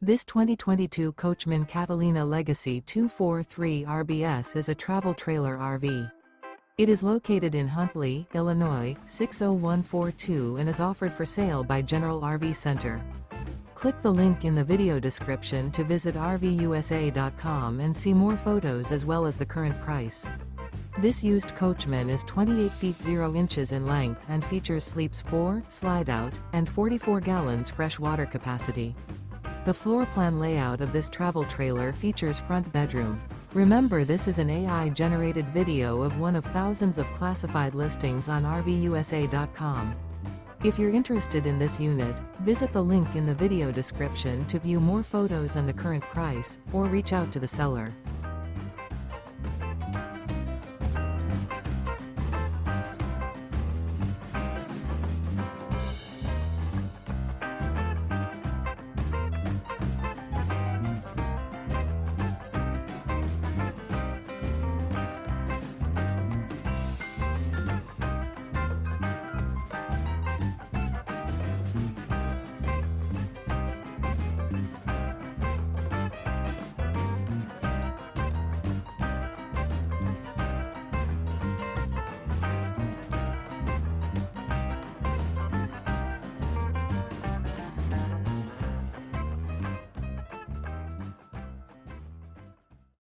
This 2022 Coachmen Catalina Legacy 243 RBS is a travel trailer RV. It is located in Huntley, Illinois, 60142 and is offered for sale by General RV Center. Click the link in the video description to visit RVUSA.com and see more photos as well as the current price. This used Coachman is 28 feet 0 inches in length and features sleeps 4, slide-out, and 44 gallons fresh water capacity. The floor plan layout of this travel trailer features front bedroom. Remember, this is an AI-generated video of one of thousands of classified listings on RVUSA.com. If you're interested in this unit, visit the link in the video description to view more photos and the current price, or reach out to the seller.